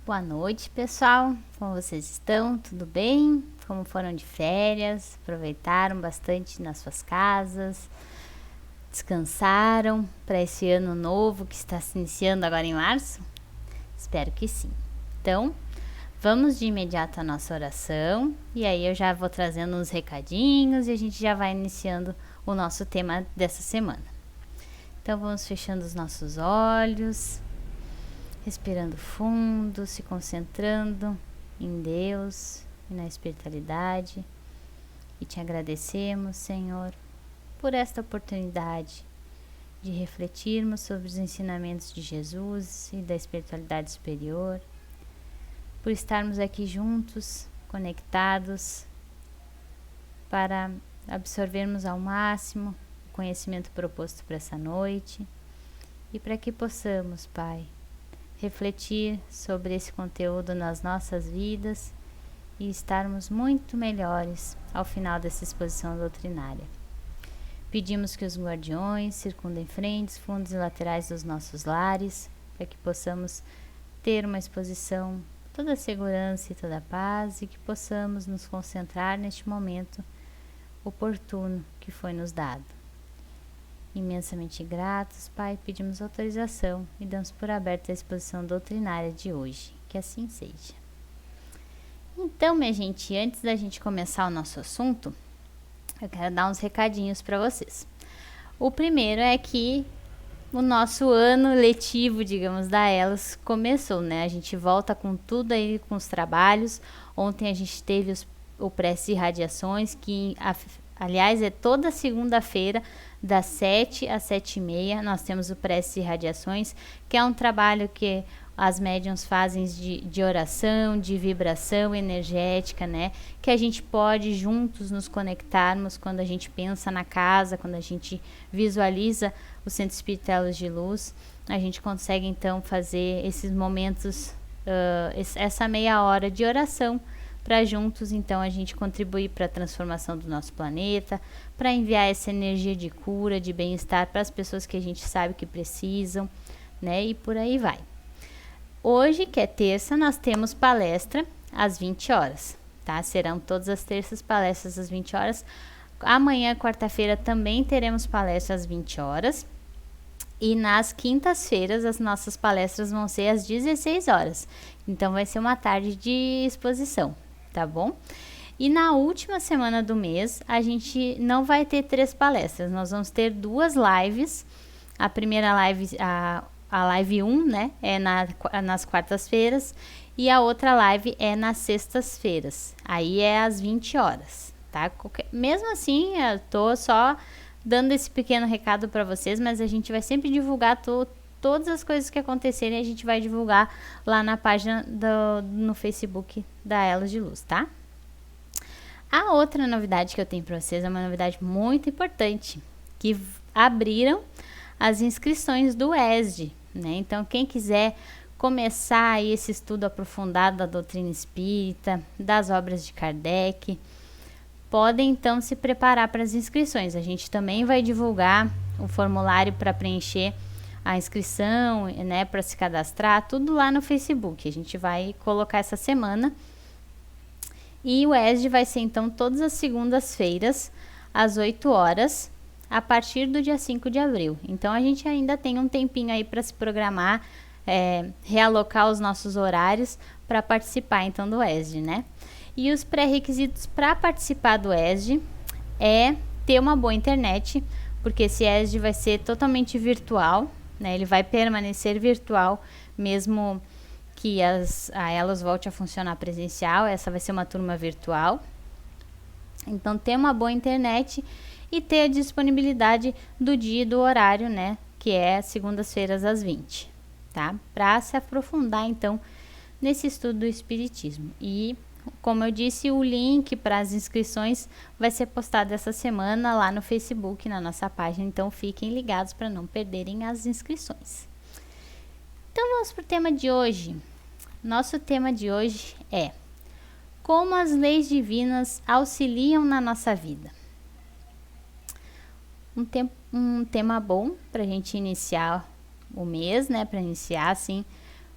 Boa noite, pessoal. Como vocês estão? Tudo bem? Como foram de férias? Aproveitaram bastante nas suas casas? Descansaram para esse ano novo que está se iniciando agora em março? Espero que sim. Então, vamos de imediato à nossa oração e aí eu já vou trazendo uns recadinhos e a gente já vai iniciando o nosso tema dessa semana. Então, vamos fechando os nossos olhos. Respirando fundo, se concentrando em Deus e na espiritualidade. E te agradecemos, Senhor, por esta oportunidade de refletirmos sobre os ensinamentos de Jesus e da espiritualidade superior, por estarmos aqui juntos, conectados, para absorvermos ao máximo o conhecimento proposto para essa noite e para que possamos, Pai, refletir sobre esse conteúdo nas nossas vidas e estarmos muito melhores ao final dessa exposição doutrinária. Pedimos que os guardiões circundem frentes, fundos e laterais dos nossos lares, para que possamos ter uma exposição toda a segurança e toda a paz e que possamos nos concentrar neste momento oportuno que foi nos dado. Imensamente gratos, Pai, pedimos autorização e damos por aberta a exposição doutrinária de hoje. Que assim seja. Então, minha gente, antes da gente começar o nosso assunto, eu quero dar uns recadinhos para vocês. O primeiro é que o nosso ano letivo, digamos, da Elos começou, né? A gente volta com tudo aí, com os trabalhos. Ontem a gente teve o Prece e Radiações, que aliás é toda segunda-feira, das 7 às 7h30, nós temos o Prece e Radiações, que é um trabalho que as médiuns fazem de oração, de vibração energética, né? Que a gente pode juntos nos conectarmos quando a gente pensa na casa, quando a gente visualiza o Centro Espírita Elos de Luz. A gente consegue então fazer esses momentos, essa meia hora de oração, para juntos então a gente contribuir para a transformação do nosso planeta, para enviar essa energia de cura, de bem-estar para as pessoas que a gente sabe que precisam, né? E por aí vai. Hoje, que é terça, nós temos palestra às 20 horas, tá? Serão todas as terças palestras às 20 horas. Amanhã, quarta-feira, também teremos palestras às 20 horas. E nas quintas-feiras, as nossas palestras vão ser às 16 horas. Então, vai ser uma tarde de exposição, tá bom? E na última semana do mês, a gente não vai ter 3 palestras. Nós vamos ter 2 lives. A primeira live, a live 1, né, é nas quartas-feiras. E a outra live é nas sextas-feiras. Aí é às 20 horas, tá? Mesmo assim, eu tô só dando esse pequeno recado para vocês, mas a gente vai sempre divulgar todas as coisas que acontecerem, a gente vai divulgar lá na página no Facebook da Elos de Luz, tá? A outra novidade que eu tenho para vocês é uma novidade muito importante, que abriram as inscrições do ESD, né? Então, quem quiser começar aí esse estudo aprofundado da doutrina espírita, das obras de Kardec, podem então se preparar para as inscrições. A gente também vai divulgar o formulário para preencher a inscrição, né, para se cadastrar, tudo lá no Facebook. A gente vai colocar essa semana. E o ESD vai ser então todas as segundas-feiras, às 8 horas, a partir do dia 5 de abril. Então a gente ainda tem um tempinho aí para se programar, realocar os nossos horários para participar então do ESD, né? E os pré-requisitos para participar do ESD é ter uma boa internet, porque esse ESD vai ser totalmente virtual, né? Ele vai permanecer virtual, mesmo que a Elos volte a funcionar presencial. Essa vai ser uma turma virtual. Então, ter uma boa internet e ter a disponibilidade do dia e do horário, né? Que é segundas-feiras às 20, tá? Para se aprofundar, então, nesse estudo do Espiritismo. E, como eu disse, o link para as inscrições vai ser postado essa semana lá no Facebook, na nossa página. Então, fiquem ligados para não perderem as inscrições. Então, vamos para o tema de hoje. Nosso tema de hoje é: como as leis divinas auxiliam na nossa vida. Um tema bom para a gente iniciar o mês, né? Para iniciar, assim,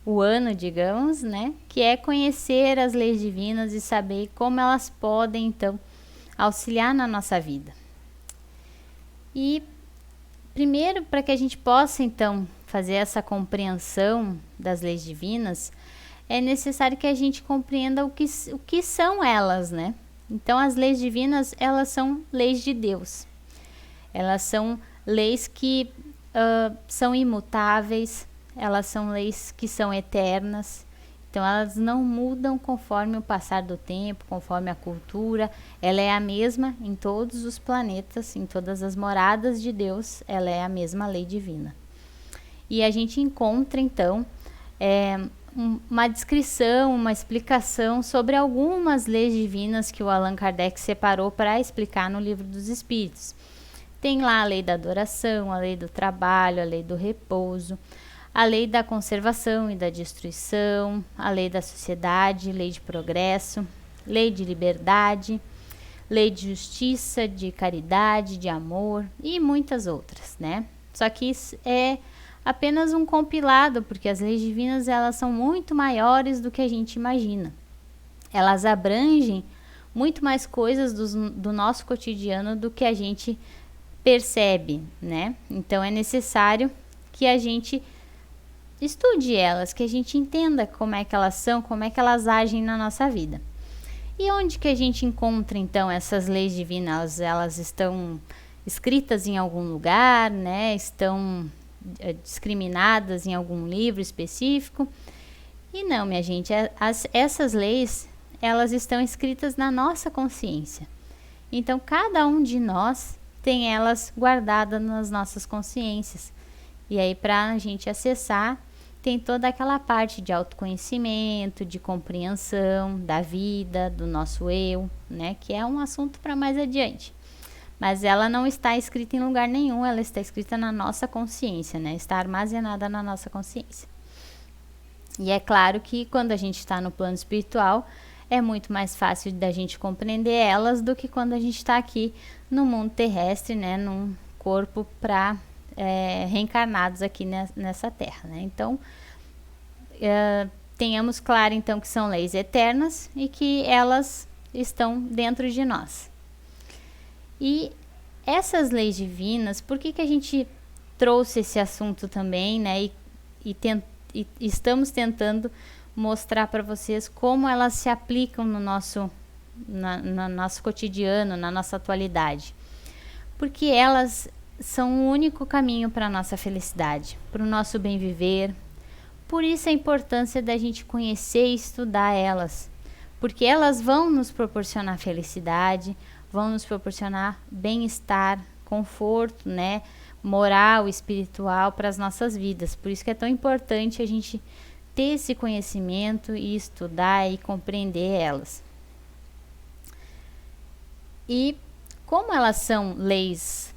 o ano, digamos, né? Que é conhecer as leis divinas e saber como elas podem, então, auxiliar na nossa vida. E primeiro, para que a gente possa, então, fazer essa compreensão das leis divinas, é necessário que a gente compreenda o que são elas, né? Então, as leis divinas, elas são leis de Deus. Elas são leis que são imutáveis, elas são leis que são eternas. Então, elas não mudam conforme o passar do tempo, conforme a cultura. Ela é a mesma em todos os planetas, em todas as moradas de Deus, ela é a mesma lei divina. E a gente encontra, então, uma descrição, uma explicação sobre algumas leis divinas que o Allan Kardec separou para explicar no Livro dos Espíritos. Tem lá a lei da adoração, a lei do trabalho, a lei do repouso, a lei da conservação e da destruição, a lei da sociedade, lei de progresso, lei de liberdade, lei de justiça, de caridade, de amor e muitas outras, né? Só que isso é apenas um compilado, porque as leis divinas, elas são muito maiores do que a gente imagina. Elas abrangem muito mais coisas do nosso cotidiano do que a gente percebe, né? Então é necessário que a gente estude elas, que a gente entenda como é que elas são, como é que elas agem na nossa vida. E onde que a gente encontra, então, essas leis divinas? Elas estão escritas em algum lugar, né? Estão discriminadas em algum livro específico? E não, minha gente, essas leis, elas estão escritas na nossa consciência. Então, cada um de nós tem elas guardadas nas nossas consciências. E aí, para a gente acessar, tem toda aquela parte de autoconhecimento, de compreensão da vida, do nosso eu, né? Que é um assunto para mais adiante. Mas ela não está escrita em lugar nenhum, ela está escrita na nossa consciência, né? Está armazenada na nossa consciência. E é claro que quando a gente está no plano espiritual, é muito mais fácil da gente compreender elas do que quando a gente está aqui no mundo terrestre, né? Num corpo reencarnados aqui nessa terra, né? Então, tenhamos claro, então, que são leis eternas e que elas estão dentro de nós. E essas leis divinas, por que a gente trouxe esse assunto também, né? E estamos tentando mostrar para vocês como elas se aplicam no nosso cotidiano, na nossa atualidade. Porque elas são o único caminho para a nossa felicidade, para o nosso bem viver. Por isso a importância da gente conhecer e estudar elas, porque elas vão nos proporcionar felicidade, vão nos proporcionar bem-estar, conforto, né, moral, espiritual para as nossas vidas. Por isso que é tão importante a gente ter esse conhecimento e estudar e compreender elas. E como elas são leis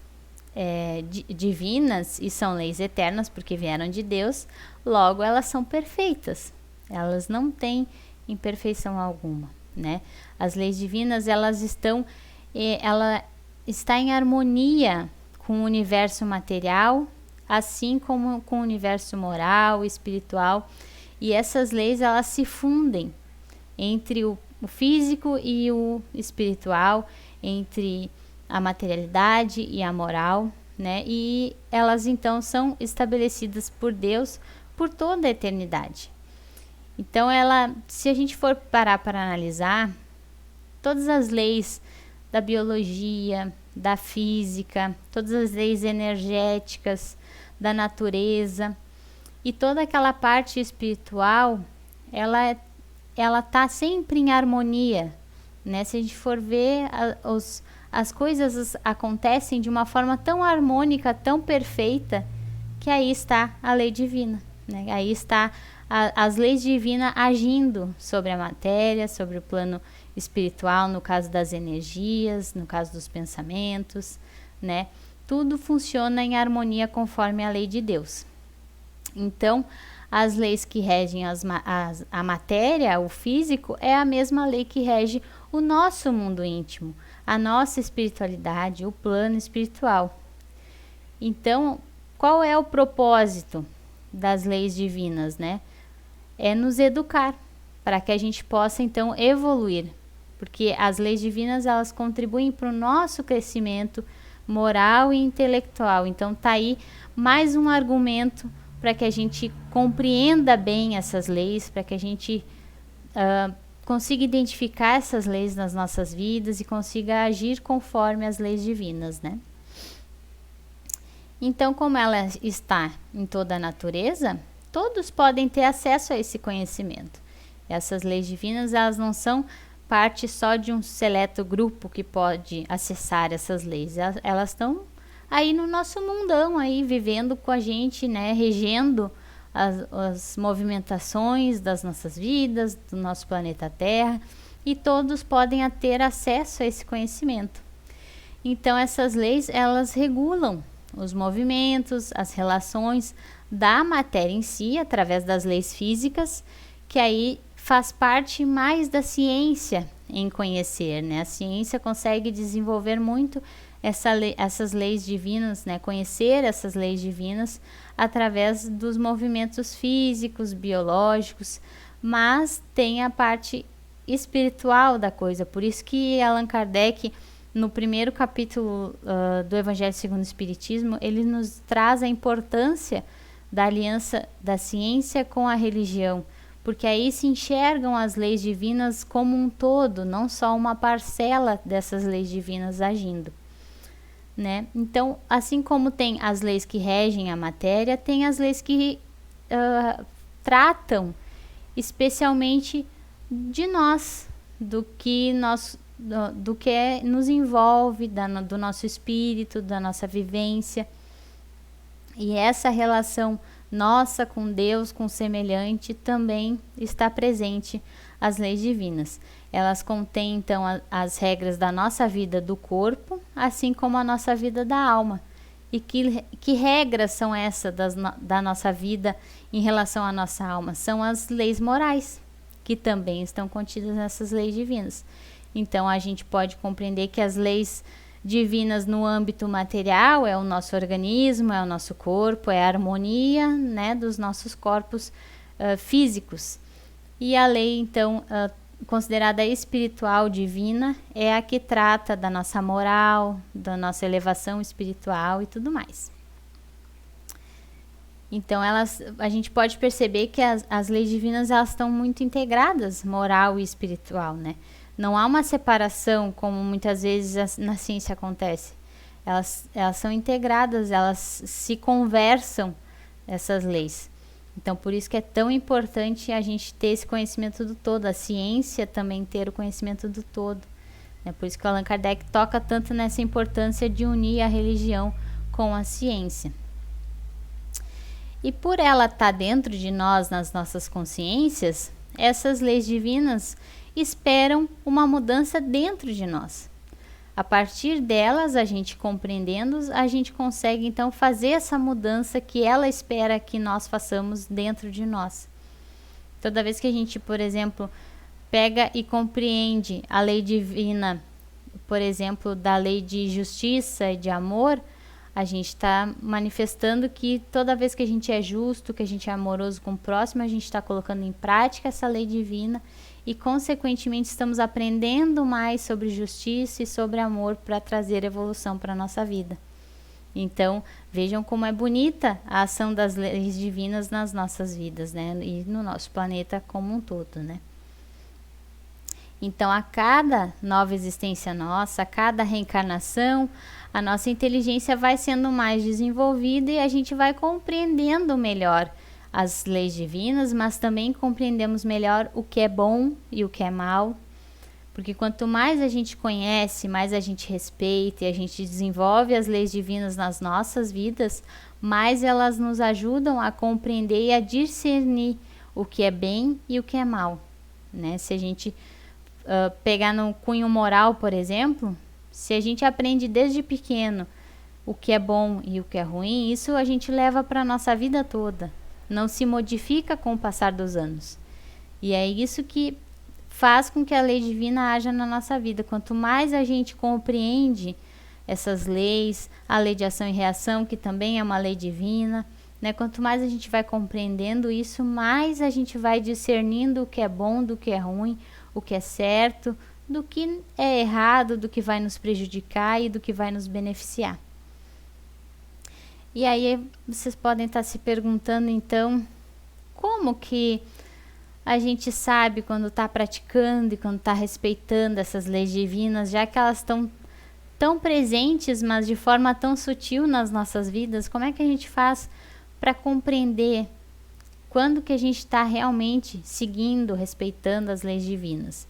divinas e são leis eternas porque vieram de Deus, logo elas são perfeitas, elas não têm imperfeição alguma, né? As leis divinas, ela está em harmonia com o universo material, assim como com o universo moral, espiritual, e essas leis, elas se fundem entre o físico e o espiritual, entre a materialidade e a moral, né? E elas então são estabelecidas por Deus por toda a eternidade. Então se a gente for parar para analisar, todas as leis da biologia, da física, todas as leis energéticas, da natureza e toda aquela parte espiritual, ela está sempre em harmonia, né? Se a gente for ver, as coisas acontecem de uma forma tão harmônica, tão perfeita, que aí está a lei divina, né? Aí está as leis divinas agindo sobre a matéria, sobre o plano espiritual, no caso das energias, no caso dos pensamentos, né? Tudo funciona em harmonia conforme a lei de Deus. Então, as leis que regem a matéria, o físico, é a mesma lei que rege o nosso mundo íntimo, a nossa espiritualidade, o plano espiritual. Então, qual é o propósito das leis divinas, né? é nos educar, para que a gente possa então evoluir, porque as leis divinas elas contribuem para o nosso crescimento moral e intelectual. Então tá aí mais um argumento para que a gente compreenda bem essas leis, para que a gente consiga identificar essas leis nas nossas vidas e consiga agir conforme as leis divinas, né? Então, como ela está em toda a natureza, todos podem ter acesso a esse conhecimento. Essas leis divinas, elas não são parte só de um seleto grupo que pode acessar essas leis. Elas estão aí no nosso mundão, aí vivendo com a gente, né? Regendo as movimentações das nossas vidas, do nosso planeta Terra, e todos podem ter acesso a esse conhecimento. Então, essas leis, elas regulam os movimentos, as relações da matéria em si, através das leis físicas, que aí faz parte mais da ciência em conhecer, né? A ciência consegue desenvolver muito essas leis divinas, né? Conhecer essas leis divinas através dos movimentos físicos, biológicos, mas tem a parte espiritual da coisa. Por isso que Allan Kardec, no primeiro capítulo do Evangelho segundo o Espiritismo, ele nos traz a importância da aliança da ciência com a religião, porque aí se enxergam as leis divinas como um todo, não só uma parcela dessas leis divinas agindo, né? Então, assim como tem as leis que regem a matéria, tem as leis que tratam especialmente de nós, do que nos envolve, do nosso espírito, da nossa vivência. E essa relação nossa com Deus, com o semelhante, também está presente as leis divinas. Elas contêm, então, as regras da nossa vida do corpo, assim como a nossa vida da alma. E que regras são essas da nossa vida em relação à nossa alma? São as leis morais, que também estão contidas nessas leis divinas. Então, a gente pode compreender que as leis divinas no âmbito material é o nosso organismo, é o nosso corpo, é a harmonia, né, dos nossos corpos físicos. E a lei, então, considerada espiritual divina, é a que trata da nossa moral, da nossa elevação espiritual e tudo mais. Então, a gente pode perceber que as leis divinas elas estão muito integradas, moral e espiritual, né? Não há uma separação, como muitas vezes na ciência acontece. Elas são integradas, elas se conversam, essas leis. Então, por isso que é tão importante a gente ter esse conhecimento do todo, a ciência também ter o conhecimento do todo. É por isso que o Allan Kardec toca tanto nessa importância de unir a religião com a ciência. E por ela estar dentro de nós, nas nossas consciências, essas leis divinas esperam uma mudança dentro de nós. A partir delas, a gente compreendendo, a gente consegue então fazer essa mudança que ela espera que nós façamos dentro de nós. Toda vez que a gente, por exemplo, pega e compreende a lei divina, por exemplo, da lei de justiça e de amor, a gente está manifestando que toda vez que a gente é justo, que a gente é amoroso com o próximo, a gente está colocando em prática essa lei divina e, consequentemente, estamos aprendendo mais sobre justiça e sobre amor para trazer evolução para a nossa vida. Então, vejam como é bonita a ação das leis divinas nas nossas vidas, né? E no nosso planeta como um todo, né? Então, a cada nova existência nossa, a cada reencarnação, a nossa inteligência vai sendo mais desenvolvida e a gente vai compreendendo melhor as leis divinas, mas também compreendemos melhor o que é bom e o que é mal. Porque quanto mais a gente conhece, mais a gente respeita e a gente desenvolve as leis divinas nas nossas vidas, mais elas nos ajudam a compreender e a discernir o que é bem e o que é mal, né? Se a gente pegar no cunho moral, por exemplo, se a gente aprende desde pequeno o que é bom e o que é ruim, isso a gente leva para a nossa vida toda. Não se modifica com o passar dos anos. E é isso que faz com que a lei divina haja na nossa vida. Quanto mais a gente compreende essas leis, a lei de ação e reação, que também é uma lei divina, né? Quanto mais a gente vai compreendendo isso, mais a gente vai discernindo o que é bom do que é ruim, o que é certo, do que é errado, do que vai nos prejudicar e do que vai nos beneficiar. E aí vocês podem estar se perguntando então, como que a gente sabe quando está praticando e quando está respeitando essas leis divinas, já que elas estão tão presentes, mas de forma tão sutil nas nossas vidas? Como é que a gente faz para compreender quando que a gente está realmente seguindo, respeitando as leis divinas?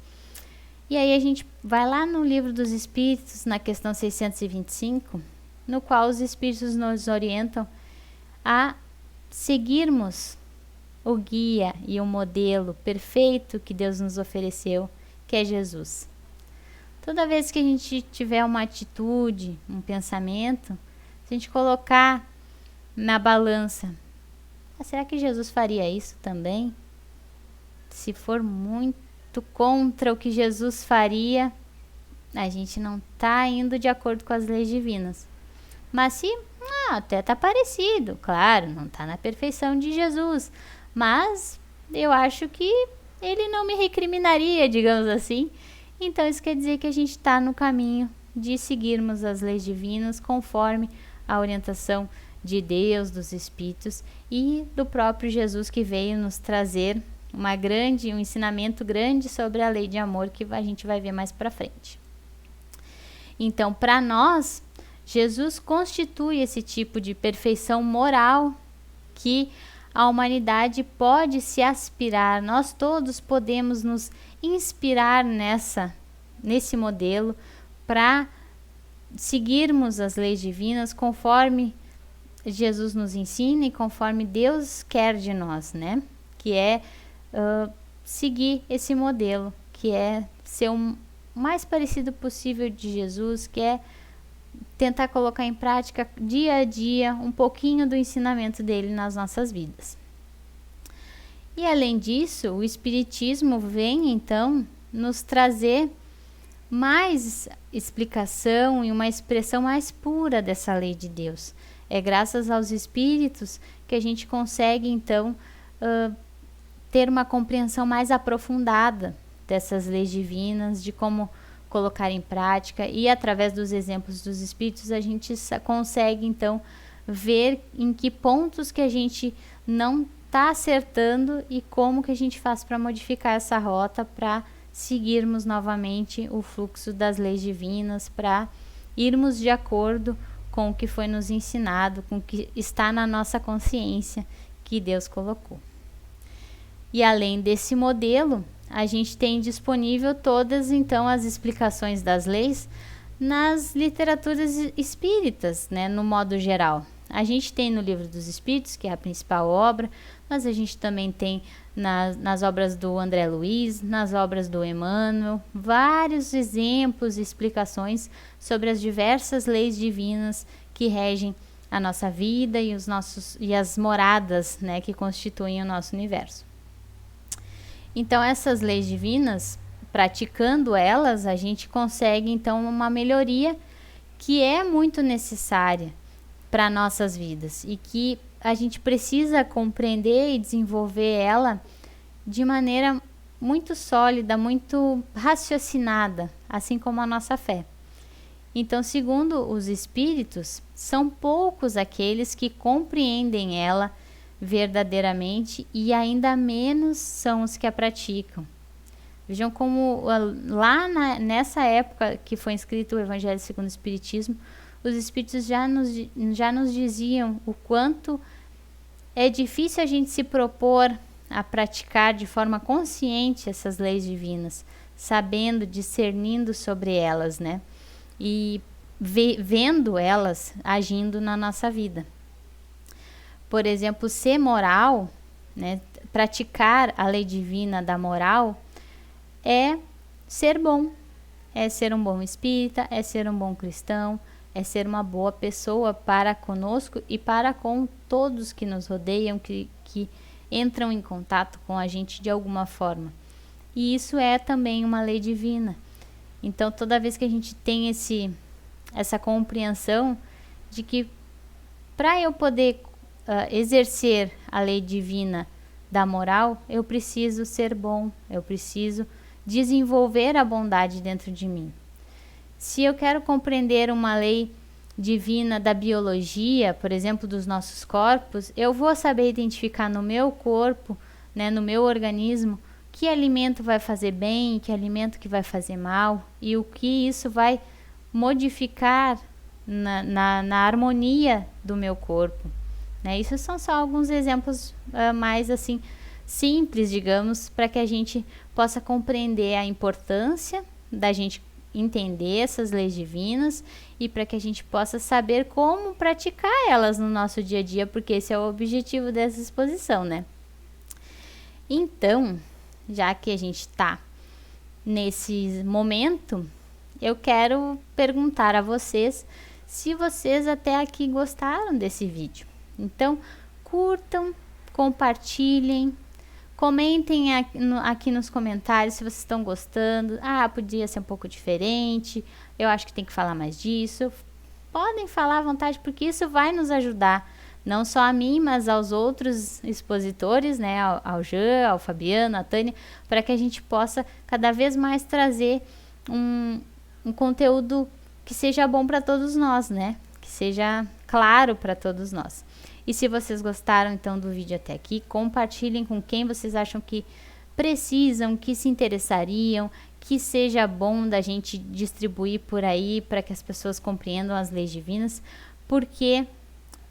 E aí a gente vai lá no Livro dos Espíritos, na questão 625, no qual os Espíritos nos orientam a seguirmos o guia e o modelo perfeito que Deus nos ofereceu, que é Jesus. Toda vez que a gente tiver uma atitude, um pensamento, se a gente colocar na balança, será que Jesus faria isso também? Se for muito contra o que Jesus faria, a gente não está indo de acordo com as leis divinas. Mas se até está parecido, claro, não está na perfeição de Jesus, mas eu acho que ele não me recriminaria, digamos assim. Então isso quer dizer que a gente está no caminho de seguirmos as leis divinas conforme a orientação de Deus, dos Espíritos e do próprio Jesus, que veio nos trazer um ensinamento grande sobre a lei de amor, que a gente vai ver mais para frente. Então, para nós, Jesus constitui esse tipo de perfeição moral que a humanidade pode se aspirar. Nós todos podemos nos inspirar nesse modelo para seguirmos as leis divinas conforme Jesus nos ensina e conforme Deus quer de nós, né? Que é seguir esse modelo, que é ser o mais parecido possível de Jesus, que é tentar colocar em prática dia a dia um pouquinho do ensinamento dele nas nossas vidas. E além disso, o Espiritismo vem então nos trazer mais explicação e uma expressão mais pura dessa lei de Deus. É graças aos Espíritos que a gente consegue então ter uma compreensão mais aprofundada dessas leis divinas, de como colocar em prática, e através dos exemplos dos Espíritos a gente consegue então ver em que pontos que a gente não está acertando e como que a gente faz para modificar essa rota, para seguirmos novamente o fluxo das leis divinas, para irmos de acordo com o que foi nos ensinado, com o que está na nossa consciência que Deus colocou. E além desse modelo, a gente tem disponível todas então as explicações das leis nas literaturas espíritas, né, no modo geral. A gente tem no Livro dos Espíritos, que é a principal obra, mas a gente também tem nas obras do André Luiz, nas obras do Emmanuel, vários exemplos e explicações sobre as diversas leis divinas que regem a nossa vida e as moradas, né, que constituem o nosso universo. Então, essas leis divinas, praticando elas, a gente consegue então uma melhoria que é muito necessária para nossas vidas e que a gente precisa compreender e desenvolver ela de maneira muito sólida, muito raciocinada, assim como a nossa fé. Então, segundo os Espíritos, são poucos aqueles que compreendem ela verdadeiramente e ainda menos são os que a praticam. Vejam como lá nessa época que foi escrito o Evangelho segundo o Espiritismo, os Espíritos já nos diziam o quanto é difícil a gente se propor a praticar de forma consciente essas leis divinas, sabendo, discernindo sobre elas, né? E vendo elas agindo na nossa vida. Por exemplo, ser moral, né, praticar a lei divina da moral, é ser bom, é ser um bom espírita, é ser um bom cristão, é ser uma boa pessoa para conosco e para com todos que nos rodeiam, que entram em contato com a gente de alguma forma. E isso é também uma lei divina. Então, toda vez que a gente tem essa compreensão de que para eu poder exercer a lei divina da moral, eu preciso ser bom, eu preciso desenvolver a bondade dentro de mim. Se eu quero compreender uma lei divina da biologia, por exemplo, dos nossos corpos, eu vou saber identificar no meu corpo, né, no meu organismo, que alimento vai fazer bem, que alimento que vai fazer mal e o que isso vai modificar na harmonia do meu corpo. Né? Isso são só alguns exemplos mais assim simples, digamos, para que a gente possa compreender a importância da gente entender essas leis divinas e para que a gente possa saber como praticar elas no nosso dia a dia, porque esse é o objetivo dessa exposição, né? Então, já que a gente está nesse momento, eu quero perguntar a vocês se vocês até aqui gostaram desse vídeo. Então, curtam, compartilhem, comentem aqui nos comentários se vocês estão gostando. Ah, podia ser um pouco diferente, eu acho que tem que falar mais disso. Podem falar à vontade, porque isso vai nos ajudar, não só a mim, mas aos outros expositores, né, ao Jean, ao Fabiano, à Tânia, para que a gente possa cada vez mais trazer um conteúdo que seja bom para todos nós, né, que seja claro para todos nós. E se vocês gostaram então do vídeo até aqui, compartilhem com quem vocês acham que precisam, que se interessariam, que seja bom da gente distribuir por aí para que as pessoas compreendam as leis divinas, porque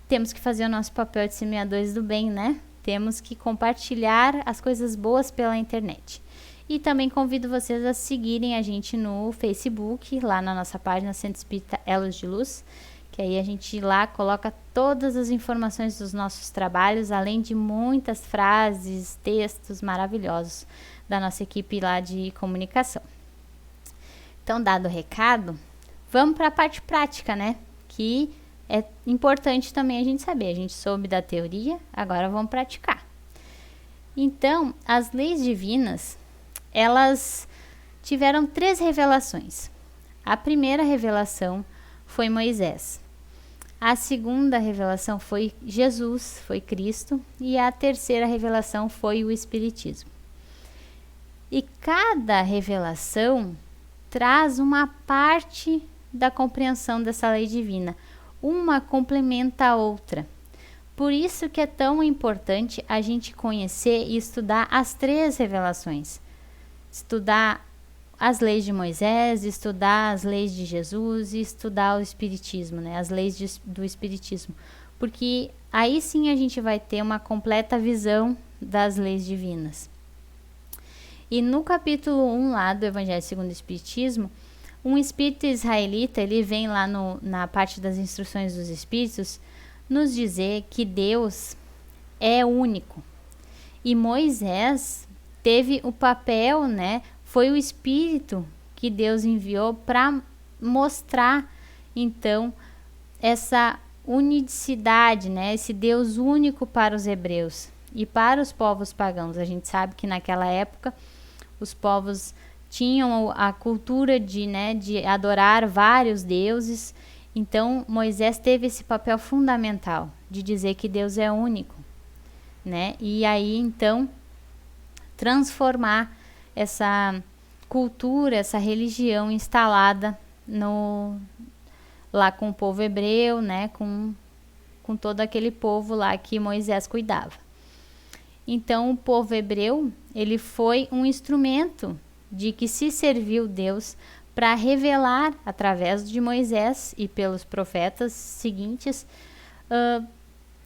temos que fazer o nosso papel de semeadores do bem, né? Temos que compartilhar as coisas boas pela internet. E também convido vocês a seguirem a gente no Facebook, lá na nossa página Centro Espírita Elos de Luz, que aí a gente lá coloca todas as informações dos nossos trabalhos, além de muitas frases, textos maravilhosos da nossa equipe lá de comunicação. Então, dado o recado, vamos para a parte prática, né? Que é importante também a gente saber. A gente soube da teoria, agora vamos praticar. Então, as leis divinas, elas tiveram 3 revelações. A primeira revelação foi Moisés. A segunda revelação foi Jesus, foi Cristo. E a terceira revelação foi o Espiritismo. E cada revelação traz uma parte da compreensão dessa lei divina. Uma complementa a outra. Por isso que é tão importante a gente conhecer e estudar as 3 revelações. Estudar as leis de Moisés, estudar as leis de Jesus e estudar o Espiritismo, né? As leis do Espiritismo. Porque aí sim a gente vai ter uma completa visão das leis divinas. E no capítulo 1 lá do Evangelho segundo o Espiritismo, um espírito israelita, ele vem lá na parte das instruções dos espíritos, nos dizer que Deus é único. E Moisés teve o papel, né? Foi o Espírito que Deus enviou para mostrar, então, essa unicidade, né? Esse Deus único para os hebreus e para os povos pagãos. A gente sabe que naquela época os povos tinham a cultura de adorar vários deuses. Então, Moisés teve esse papel fundamental de dizer que Deus é único, né? E aí, então, transformar essa cultura, essa religião instalada lá com o povo hebreu, né? Com todo aquele povo lá que Moisés cuidava. Então, o povo hebreu, ele foi um instrumento de que se serviu Deus para revelar através de Moisés e pelos profetas seguintes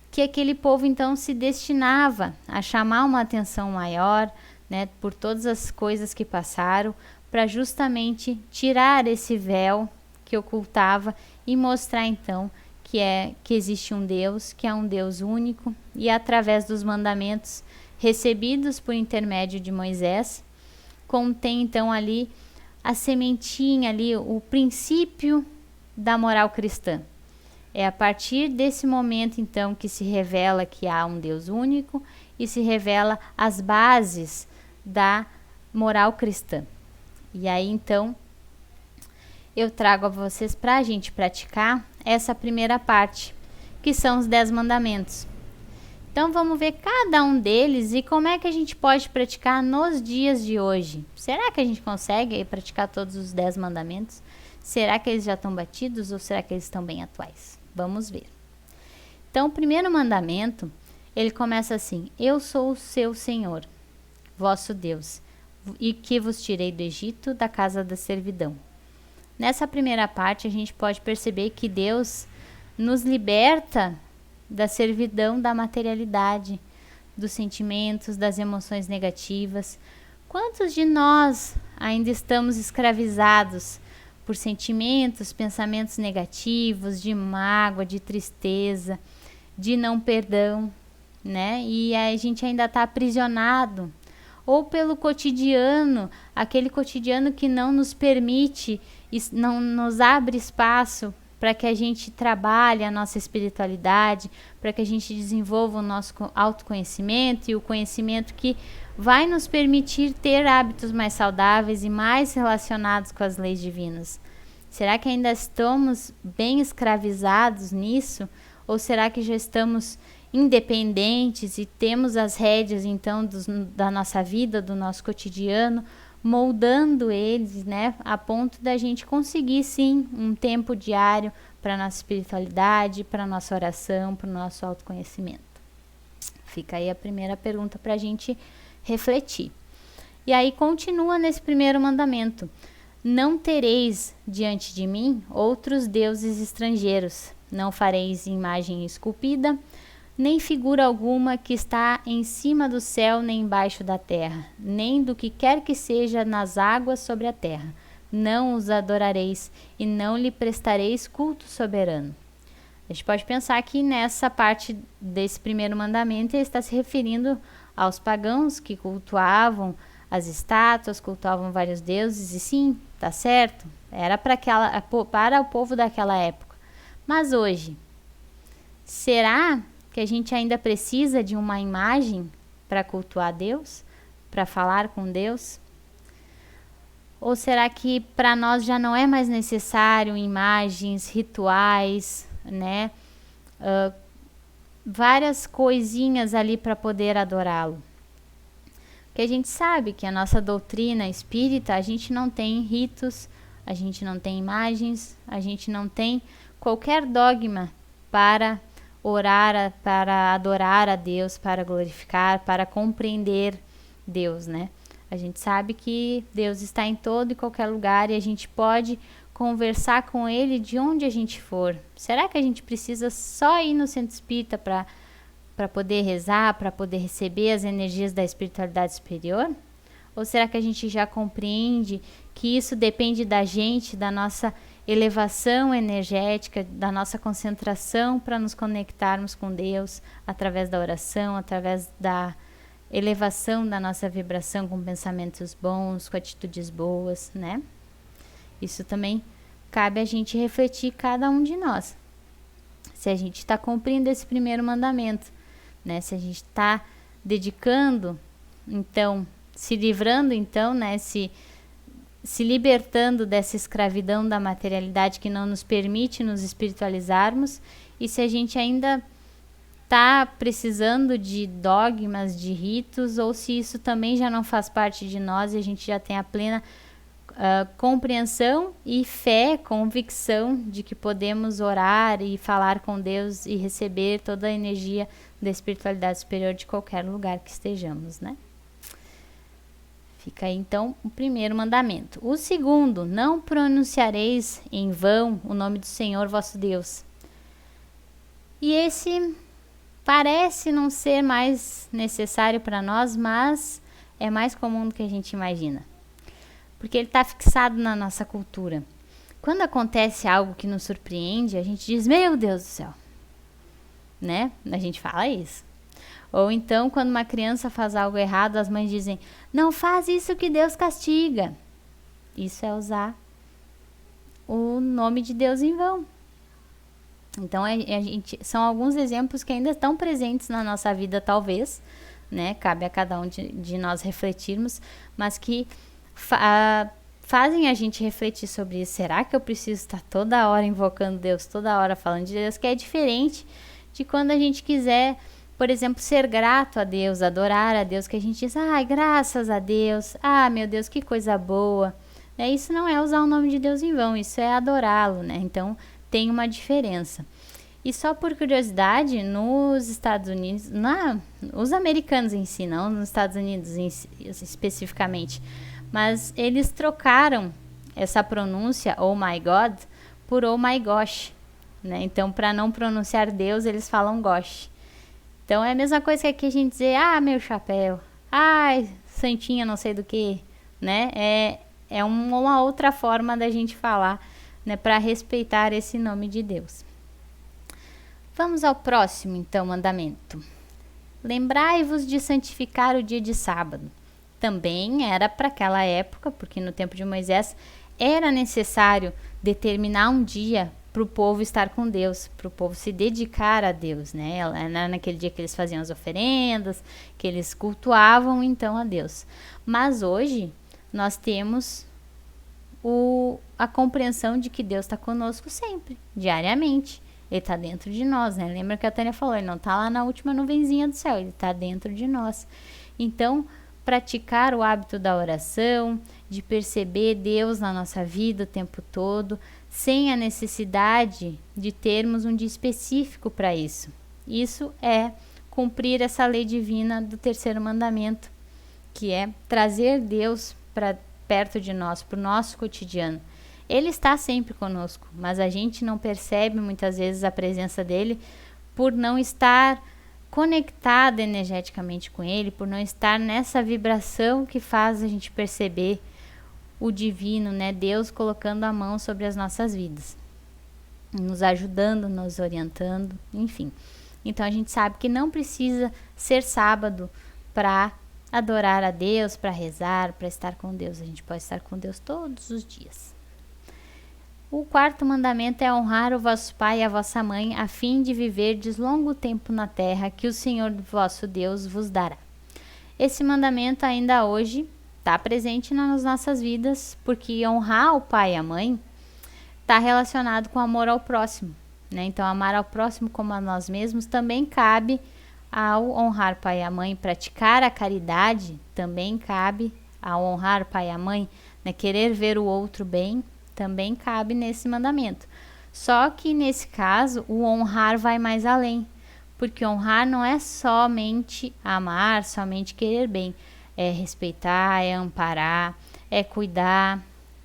que aquele povo então se destinava a chamar uma atenção maior, né, por todas as coisas que passaram, para justamente tirar esse véu que ocultava e mostrar então que existe um Deus, que é um Deus único, e através dos mandamentos recebidos por intermédio de Moisés, contém então ali a sementinha ali, o princípio da moral cristã. É a partir desse momento então que se revela que há um Deus único e se revela as bases da moral cristã. E aí então eu trago a vocês para a gente praticar essa primeira parte, que são os 10 mandamentos. Então vamos ver cada um deles e como é que a gente pode praticar nos dias de hoje. Será que a gente consegue praticar todos os 10 mandamentos? Será que eles já estão batidos ou será que eles estão bem atuais? Vamos ver. Então o primeiro mandamento, ele começa assim: eu sou o seu Senhor, vosso Deus, e que vos tirei do Egito, da casa da servidão. Nessa primeira parte a gente pode perceber que Deus nos liberta da servidão da materialidade, dos sentimentos, das emoções negativas. Quantos de nós ainda estamos escravizados por sentimentos, pensamentos negativos, de mágoa, de tristeza, de não perdão, né? E a gente ainda está aprisionado. Ou pelo cotidiano, aquele cotidiano que não nos permite, não nos abre espaço para que a gente trabalhe a nossa espiritualidade, para que a gente desenvolva o nosso autoconhecimento e o conhecimento que vai nos permitir ter hábitos mais saudáveis e mais relacionados com as leis divinas. Será que ainda estamos bem escravizados nisso? Ou será que já estamos independentes e temos as rédeas então da nossa vida, do nosso cotidiano, moldando eles, né, a ponto da gente conseguir sim um tempo diário para nossa espiritualidade, para nossa oração, para o nosso autoconhecimento? Fica aí a primeira pergunta para a gente refletir. E aí continua nesse primeiro mandamento: não tereis diante de mim outros deuses estrangeiros, não fareis imagem esculpida, nem figura alguma que está em cima do céu, nem embaixo da terra, nem do que quer que seja nas águas sobre a terra. Não os adorareis e não lhe prestareis culto soberano. A gente pode pensar que nessa parte desse primeiro mandamento ele está se referindo aos pagãos que cultuavam as estátuas, cultuavam vários deuses, e sim, tá certo, era para o povo daquela época. Mas hoje, será que a gente ainda precisa de uma imagem para cultuar Deus, para falar com Deus? Ou será que para nós já não é mais necessário imagens, rituais, né? Várias coisinhas ali para poder adorá-lo? Porque a gente sabe que a nossa doutrina espírita, a gente não tem ritos, a gente não tem imagens, a gente não tem qualquer dogma para orar, para adorar a Deus, para glorificar, para compreender Deus, né? A gente sabe que Deus está em todo e qualquer lugar e a gente pode conversar com Ele de onde a gente for. Será que a gente precisa só ir no centro espírita para poder rezar, para poder receber as energias da espiritualidade superior? Ou será que a gente já compreende que isso depende da gente, da nossa elevação energética, da nossa concentração para nos conectarmos com Deus através da oração, através da elevação da nossa vibração com pensamentos bons, com atitudes boas, né? Isso também cabe a gente refletir, cada um de nós. Se a gente está cumprindo esse primeiro mandamento, né? Se a gente está dedicando, então, se livrando, então, né? Se libertando dessa escravidão da materialidade que não nos permite nos espiritualizarmos, e se a gente ainda está precisando de dogmas, de ritos, ou se isso também já não faz parte de nós e a gente já tem a plena compreensão e fé, convicção de que podemos orar e falar com Deus e receber toda a energia da espiritualidade superior de qualquer lugar que estejamos, né? Fica aí então o primeiro mandamento. O segundo: não pronunciareis em vão o nome do Senhor vosso Deus. E esse parece não ser mais necessário para nós, mas é mais comum do que a gente imagina. Porque ele está fixado na nossa cultura. Quando acontece algo que nos surpreende, a gente diz: meu Deus do céu, né? A gente fala isso. Ou então, quando uma criança faz algo errado, as mães dizem: não faz isso que Deus castiga. Isso é usar o nome de Deus em vão. Então, são alguns exemplos que ainda estão presentes na nossa vida, talvez, né? Cabe a cada um de nós refletirmos, mas que fazem a gente refletir sobre isso. Será que eu preciso estar toda hora invocando Deus, toda hora falando de Deus? Que é diferente de quando a gente quiser por exemplo, ser grato a Deus, adorar a Deus, que a gente diz, ai, graças a Deus, ah, meu Deus, que coisa boa. Isso não é usar o nome de Deus em vão, isso é adorá-lo, né? Então, tem uma diferença. E só por curiosidade, nos Estados Unidos, os americanos em si, não nos Estados Unidos especificamente, mas eles trocaram essa pronúncia, oh my God, por oh my gosh, né? Então, para não pronunciar Deus, eles falam gosh. Então, é a mesma coisa que aqui a gente dizer, ah, meu chapéu, ai, santinha não sei do que, né? É uma outra forma da gente falar, né, para respeitar esse nome de Deus. Vamos ao próximo, então, mandamento. Lembrai-vos de santificar o dia de sábado. Também era para aquela época, porque no tempo de Moisés era necessário determinar um dia para o povo estar com Deus, para o povo se dedicar a Deus, né? Naquele dia que eles faziam as oferendas, que eles cultuavam então a Deus. Mas hoje nós temos a compreensão de que Deus está conosco sempre, diariamente. Ele está dentro de nós, né? Lembra que a Tânia falou, ele não está lá na última nuvenzinha do céu, ele está dentro de nós. Então, praticar o hábito da oração, de perceber Deus na nossa vida o tempo todo, sem a necessidade de termos um dia específico para isso. Isso é cumprir essa lei divina do terceiro mandamento, que é trazer Deus para perto de nós, para o nosso cotidiano. Ele está sempre conosco, mas a gente não percebe muitas vezes a presença dele por não estar conectada energeticamente com ele, por não estar nessa vibração que faz a gente perceber o divino, né? Deus colocando a mão sobre as nossas vidas, nos ajudando, nos orientando, enfim. Então a gente sabe que não precisa ser sábado para adorar a Deus, para rezar, para estar com Deus. A gente pode estar com Deus todos os dias. O quarto mandamento é honrar o vosso pai e a vossa mãe, a fim de viverdes longo tempo na terra que o Senhor vosso Deus vos dará. Esse mandamento ainda hoje está presente nas nossas vidas, porque honrar o pai e a mãe está relacionado com amor ao próximo, né? Então, amar ao próximo como a nós mesmos também cabe ao honrar pai e a mãe. Praticar a caridade também cabe ao honrar pai e a mãe, né? Querer ver o outro bem também cabe nesse mandamento. Só que nesse caso o honrar vai mais além, porque honrar não é somente amar, somente querer bem, é respeitar, é amparar, é cuidar,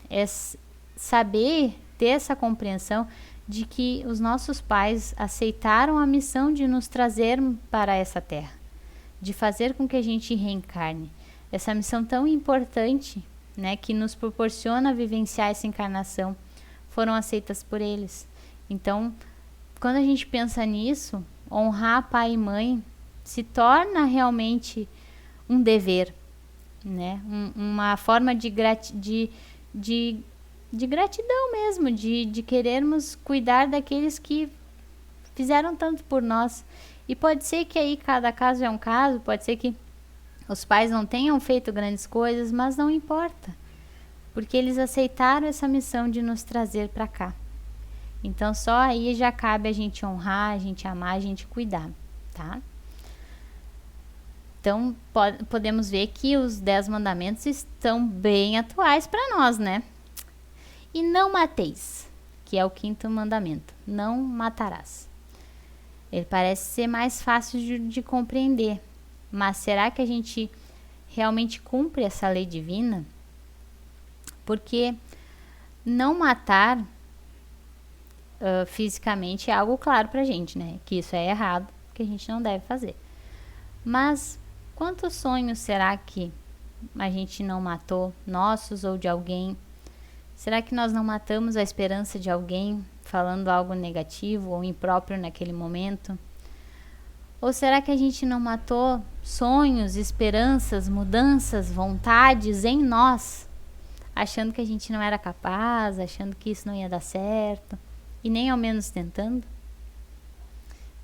é saber ter essa compreensão de que os nossos pais aceitaram a missão de nos trazer para essa terra, de fazer com que a gente reencarne. Essa missão tão importante, né, que nos proporciona vivenciar essa encarnação, foram aceitas por eles. Então, quando a gente pensa nisso, honrar pai e mãe se torna realmente um dever, né? Uma forma de gratidão mesmo, de querermos cuidar daqueles que fizeram tanto por nós. E pode ser que aí cada caso é um caso, pode ser que os pais não tenham feito grandes coisas, mas não importa, porque eles aceitaram essa missão de nos trazer para cá. Então só aí já cabe a gente honrar, a gente amar, a gente cuidar, tá? Então podemos ver que os 10 mandamentos estão bem atuais para nós, né? E não mateis, que é o quinto mandamento, não matarás. Ele parece ser mais fácil de compreender, mas será que a gente realmente cumpre essa lei divina? Porque não matar fisicamente é algo claro pra gente, né? Que isso é errado, que a gente não deve fazer. Mas quantos sonhos será que a gente não matou, nossos ou de alguém? Será que nós não matamos a esperança de alguém falando algo negativo ou impróprio naquele momento? Ou será que a gente não matou sonhos, esperanças, mudanças, vontades em nós, achando que a gente não era capaz, achando que isso não ia dar certo, e nem ao menos tentando?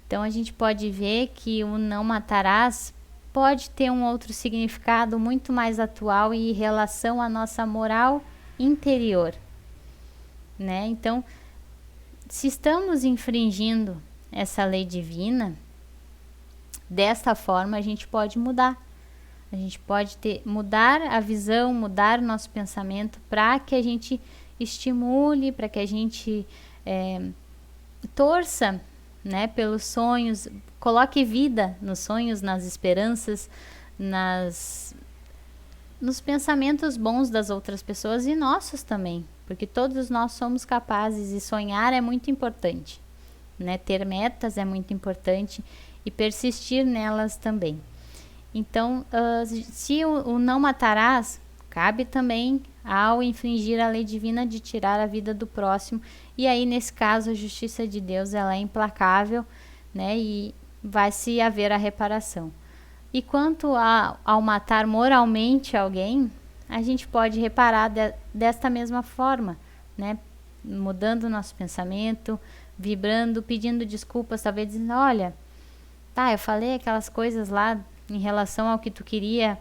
Então a gente pode ver que o não matarás pode ter um outro significado muito mais atual em relação à nossa moral interior, né? Então, se estamos infringindo essa lei divina, desta forma a gente pode mudar. A gente pode mudar a visão, mudar o nosso pensamento para que a gente estimule, para que a gente torça, né, pelos sonhos, coloque vida nos sonhos, nas esperanças, nos pensamentos bons das outras pessoas e nossos também, porque todos nós somos capazes e sonhar é muito importante, né? Ter metas é muito importante e persistir nelas também. Então, se o não matarás, cabe também ao infringir a lei divina de tirar a vida do próximo, e aí nesse caso a justiça de Deus ela é implacável, né? E vai se haver a reparação. E quanto ao matar moralmente alguém, a gente pode reparar desta mesma forma, né? Mudando o nosso pensamento, vibrando, pedindo desculpas, talvez dizendo, olha, tá, eu falei aquelas coisas lá em relação ao que tu queria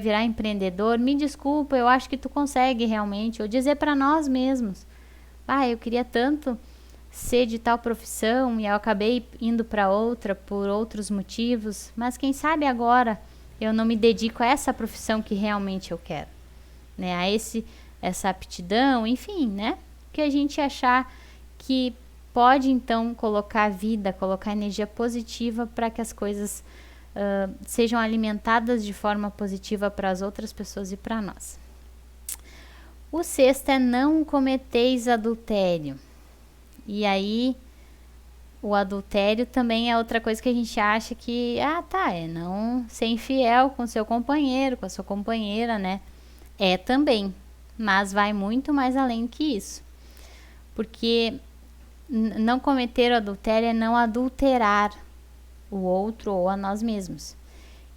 virar empreendedor, me desculpa, eu acho que tu consegue realmente, ou dizer para nós mesmos, eu queria tanto ser de tal profissão e eu acabei indo para outra por outros motivos, mas quem sabe agora eu não me dedico a essa profissão que realmente eu quero, né? A essa aptidão, enfim, né? Que a gente achar que pode então colocar vida, colocar energia positiva para que as coisas sejam alimentadas de forma positiva para as outras pessoas e para nós. O sexto é não cometeis adultério. E o adultério também é outra coisa que a gente acha que, é não ser infiel com seu companheiro, com a sua companheira, né? É também, mas vai muito mais além que isso. Porque não cometer o adultério é não adulterar o outro ou a nós mesmos.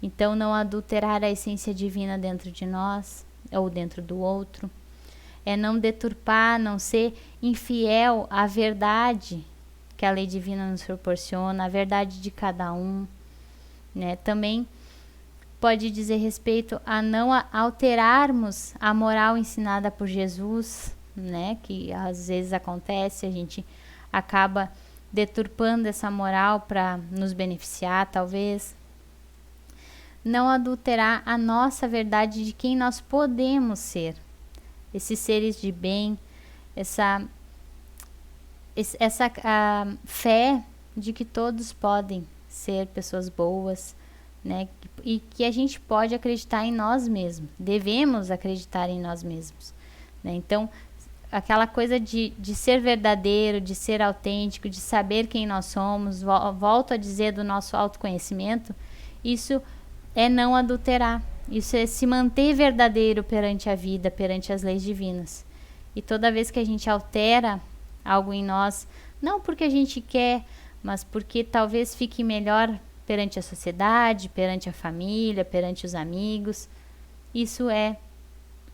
Então, não adulterar a essência divina dentro de nós ou dentro do outro. É não deturpar, não ser infiel à verdade que a lei divina nos proporciona, a verdade de cada um, né? Também pode dizer respeito a não alterarmos a moral ensinada por Jesus, né? Que às vezes acontece, a gente acaba deturpando essa moral para nos beneficiar, talvez. Não adulterar a nossa verdade de quem nós podemos ser. Esses seres de bem, essa fé de que todos podem ser pessoas boas, né? E que a gente pode acreditar em nós mesmos, devemos acreditar em nós mesmos, né? Então, aquela coisa de ser verdadeiro, de ser autêntico, de saber quem nós somos, volto a dizer do nosso autoconhecimento, isso é não adulterar. Isso é se manter verdadeiro perante a vida, perante as leis divinas. E toda vez que a gente altera algo em nós, não porque a gente quer, mas porque talvez fique melhor perante a sociedade, perante a família, perante os amigos, isso é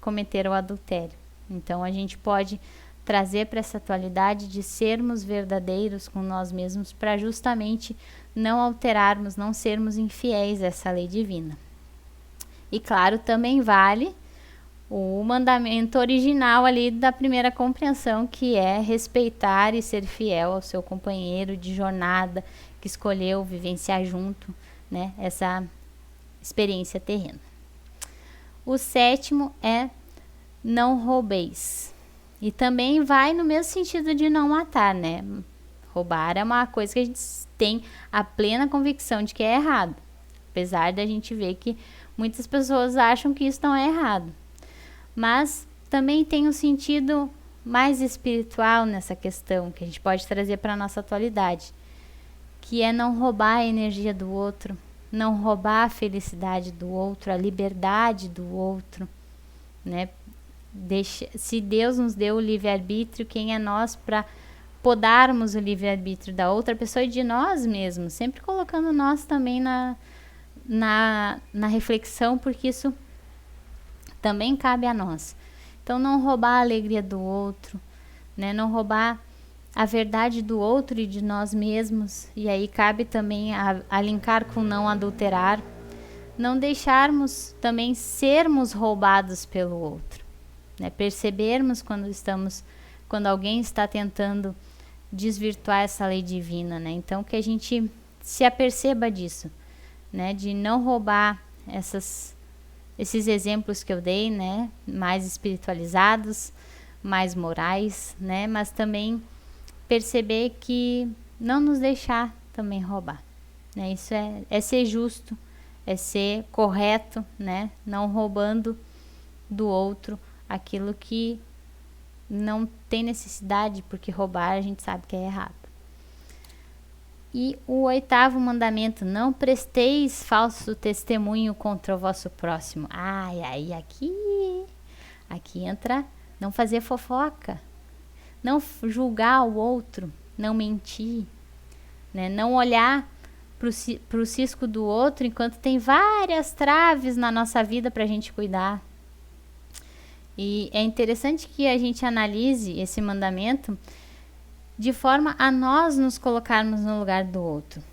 cometer o adultério. Então a gente pode trazer para essa atualidade de sermos verdadeiros com nós mesmos para justamente não alterarmos, não sermos infiéis a essa lei divina. E claro, também vale o mandamento original ali da primeira compreensão, que é respeitar e ser fiel ao seu companheiro de jornada que escolheu vivenciar junto, né, essa experiência terrena. O sétimo é não roubeis. E também vai no mesmo sentido de não matar, né? Roubar é uma coisa que a gente tem a plena convicção de que é errado. Apesar da gente ver que muitas pessoas acham que isso não é errado. Mas também tem um sentido mais espiritual nessa questão, que a gente pode trazer para a nossa atualidade, que é não roubar a energia do outro, não roubar a felicidade do outro, a liberdade do outro, né? Se Deus nos deu o livre-arbítrio, quem é nós para podarmos o livre-arbítrio da outra pessoa e de nós mesmos, sempre colocando nós também na reflexão, porque isso também cabe a nós. Então, não roubar a alegria do outro, né? Não roubar a verdade do outro e de nós mesmos, e aí cabe também a linkar com não adulterar, não deixarmos também sermos roubados pelo outro, né? Percebermos quando alguém está tentando desvirtuar essa lei divina, né? Então, que a gente se aperceba disso. né, de não roubar esses exemplos que eu dei, né, mais espiritualizados, mais morais, né, mas também perceber que não nos deixar também roubar, né, isso é ser justo, é ser correto, né, não roubando do outro aquilo que não tem necessidade, porque roubar a gente sabe que é errado. E o 8º mandamento, não presteis falso testemunho contra o vosso próximo. Aqui entra não fazer fofoca, não julgar o outro, não mentir, né? Não olhar para o cisco do outro enquanto tem várias traves na nossa vida para a gente cuidar. E é interessante que a gente analise esse mandamento de forma a nós nos colocarmos no lugar do outro,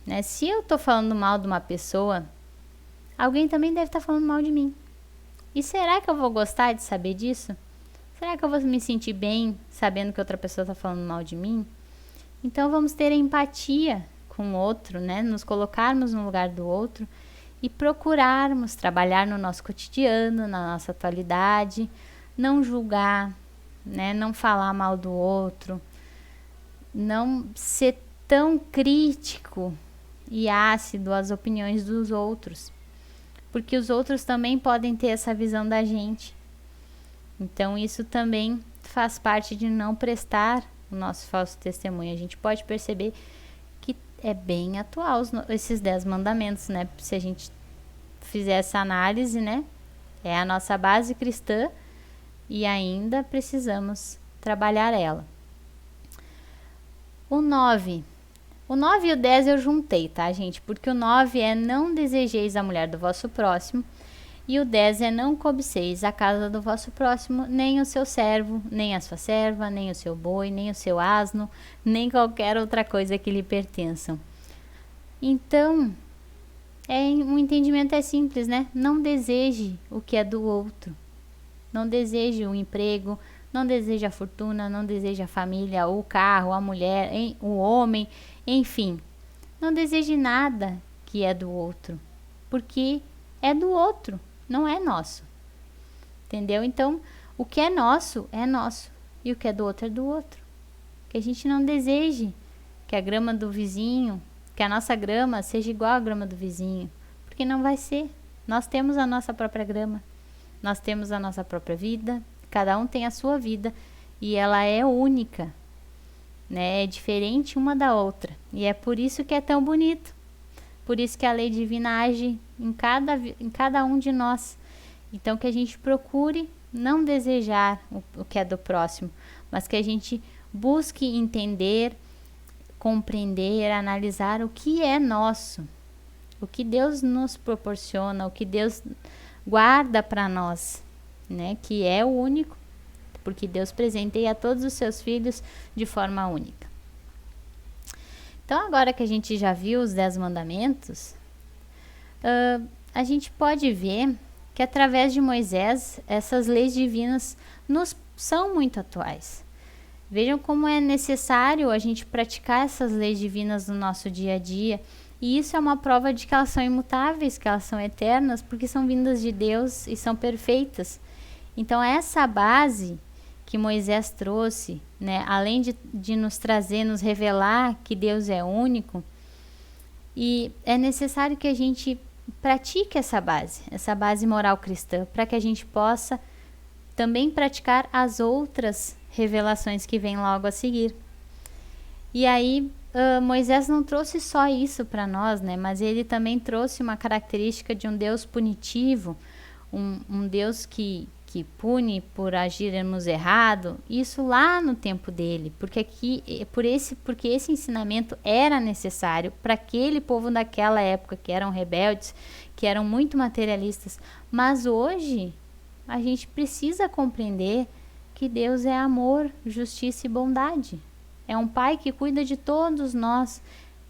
né? Se eu estou falando mal de uma pessoa, alguém também deve estar falando mal de mim. E será que eu vou gostar de saber disso? Será que eu vou me sentir bem sabendo que outra pessoa está falando mal de mim? Então vamos ter empatia com o outro, né? Nos colocarmos no lugar do outro e procurarmos trabalhar no nosso cotidiano, na nossa atualidade, não julgar, né? Não falar mal do outro, não ser tão crítico e ácido às opiniões dos outros, porque os outros também podem ter essa visão da gente. Então isso também faz parte de não prestar o nosso falso testemunho. A gente pode perceber que é bem atual esses 10 mandamentos, né? Se a gente fizer essa análise, né? É a nossa base cristã e ainda precisamos trabalhar ela. O 9 e o 10 eu juntei, tá, gente? Porque o 9 é não desejeis a mulher do vosso próximo e o 10 é não cobiceis a casa do vosso próximo, nem o seu servo, nem a sua serva, nem o seu boi, nem o seu asno, nem qualquer outra coisa que lhe pertençam. Então, um entendimento é simples, né? Não deseje o que é do outro. Não deseje o emprego, não deseje a fortuna, não deseje a família, o carro, a mulher, o homem, enfim. Não deseje nada que é do outro, porque é do outro, não é nosso. Entendeu? Então, o que é nosso e o que é do outro é do outro. Que a gente não deseje que a grama do vizinho, que a nossa grama seja igual à grama do vizinho, porque não vai ser. Nós temos a nossa própria grama, nós temos a nossa própria vida, cada um tem a sua vida e ela é única, né? É diferente uma da outra e é por isso que é tão bonito, por isso que a lei divina age em cada um de nós. Então que a gente procure não desejar o que é do próximo, mas que a gente busque entender, compreender, analisar o que é nosso, o que Deus nos proporciona, o que Deus guarda para nós, né? Que é o único, porque Deus presenteia a todos os seus filhos de forma única. Então agora que a gente já viu os 10 mandamentos, a gente pode ver que através de Moisés essas leis divinas nos são muito atuais. Vejam como é necessário a gente praticar essas leis divinas no nosso dia a dia. E isso é uma prova de que elas são imutáveis, que elas são eternas, porque são vindas de Deus e são perfeitas. Então essa base que Moisés trouxe, né, além de nos trazer, nos revelar que Deus é único, e é necessário que a gente pratique essa base moral cristã, para que a gente possa também praticar as outras revelações que vêm logo a seguir. E aí Moisés não trouxe só isso para nós, né? Mas ele também trouxe uma característica de um Deus punitivo, um Deus que pune por agirmos errado, isso lá no tempo dele, porque esse ensinamento era necessário para aquele povo daquela época, que eram rebeldes, que eram muito materialistas. Mas hoje a gente precisa compreender que Deus é amor, justiça e bondade. É um pai que cuida de todos nós.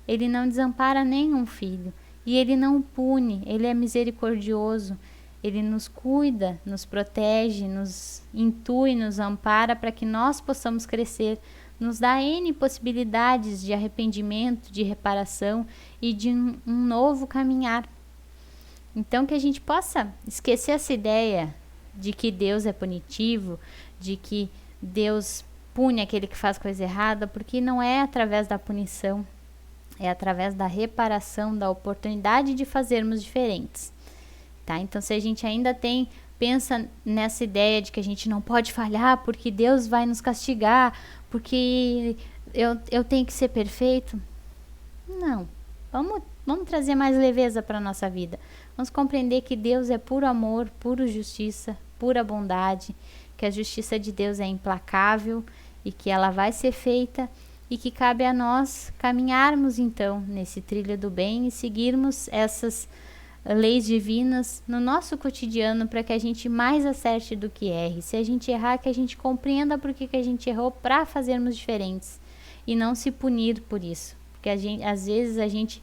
Ele não desampara nenhum filho. E ele não pune, ele é misericordioso. Ele nos cuida, nos protege, nos intui, nos ampara para que nós possamos crescer nos dá N possibilidades de arrependimento, de reparação e de um novo caminhar. Então, que a gente possa esquecer essa ideia de que Deus é punitivo, de que Deus pune aquele que faz coisa errada, porque não é através da punição, é através da reparação, da oportunidade de fazermos diferentes, tá? Então, se a gente ainda pensa nessa ideia de que a gente não pode falhar porque Deus vai nos castigar, porque eu tenho que ser perfeito, não. Vamos trazer mais leveza para a nossa vida. Vamos compreender que Deus é puro amor, pura justiça, pura bondade, que a justiça de Deus é implacável e que ela vai ser feita e que cabe a nós caminharmos então nesse trilho do bem e seguirmos essas leis divinas no nosso cotidiano para que a gente mais acerte do que erre. Se a gente errar, que a gente compreenda por que a gente errou para fazermos diferentes e não se punir por isso. Porque às vezes a gente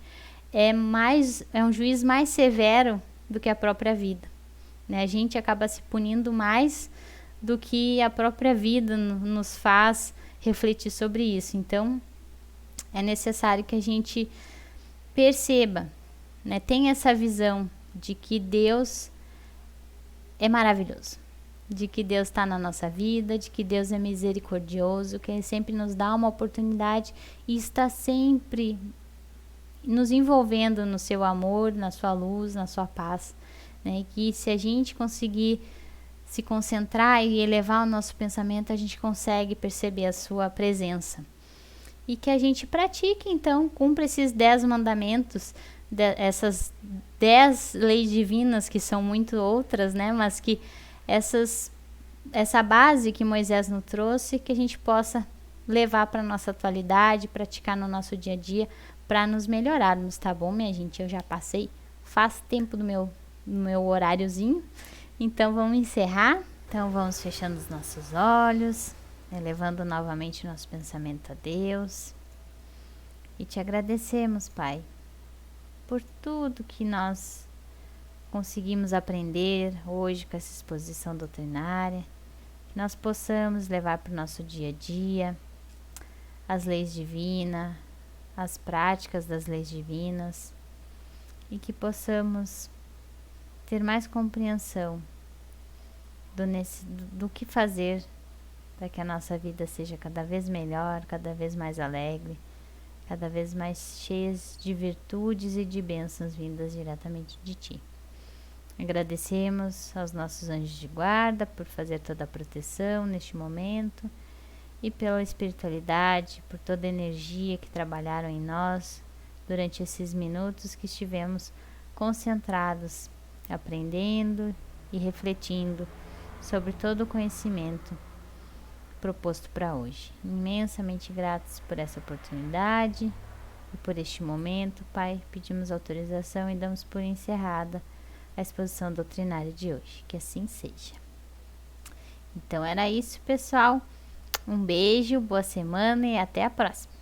é um juiz mais severo do que a própria vida, né? A gente acaba se punindo mais do que a própria vida nos faz refletir sobre isso. Então, é necessário que a gente perceba, né? Tenha essa visão de que Deus é maravilhoso, de que Deus está na nossa vida, de que Deus é misericordioso, que Ele sempre nos dá uma oportunidade e está sempre nos envolvendo no seu amor, na sua luz, na sua paz, né? E que se a gente conseguir se concentrar e elevar o nosso pensamento, a gente consegue perceber a sua presença. E que a gente pratique, então, cumpra esses 10 mandamentos, essas 10 leis divinas, que são muito outras, né? Mas que essa base que Moisés nos trouxe, que a gente possa levar para a nossa atualidade, praticar no nosso dia a dia, para nos melhorarmos, tá bom, minha gente? Eu já passei faz tempo do meu horáriozinho, então vamos encerrar. Então vamos fechando os nossos olhos, elevando novamente nosso pensamento a Deus e te agradecemos, Pai, por tudo que nós conseguimos aprender hoje com essa exposição doutrinária, que nós possamos levar para o nosso dia a dia as leis divinas, as práticas das leis divinas e que possamos ter mais compreensão do que fazer para que a nossa vida seja cada vez melhor, cada vez mais alegre, cada vez mais cheia de virtudes e de bênçãos vindas diretamente de Ti. Agradecemos aos nossos anjos de guarda por fazer toda a proteção neste momento e pela espiritualidade, por toda a energia que trabalharam em nós durante esses minutos que estivemos concentrados, aprendendo e refletindo sobre todo o conhecimento proposto para hoje. Imensamente gratos por essa oportunidade e por este momento, Pai, pedimos autorização e damos por encerrada a exposição doutrinária de hoje. Que assim seja. Então era isso, pessoal. Um beijo, boa semana e até a próxima.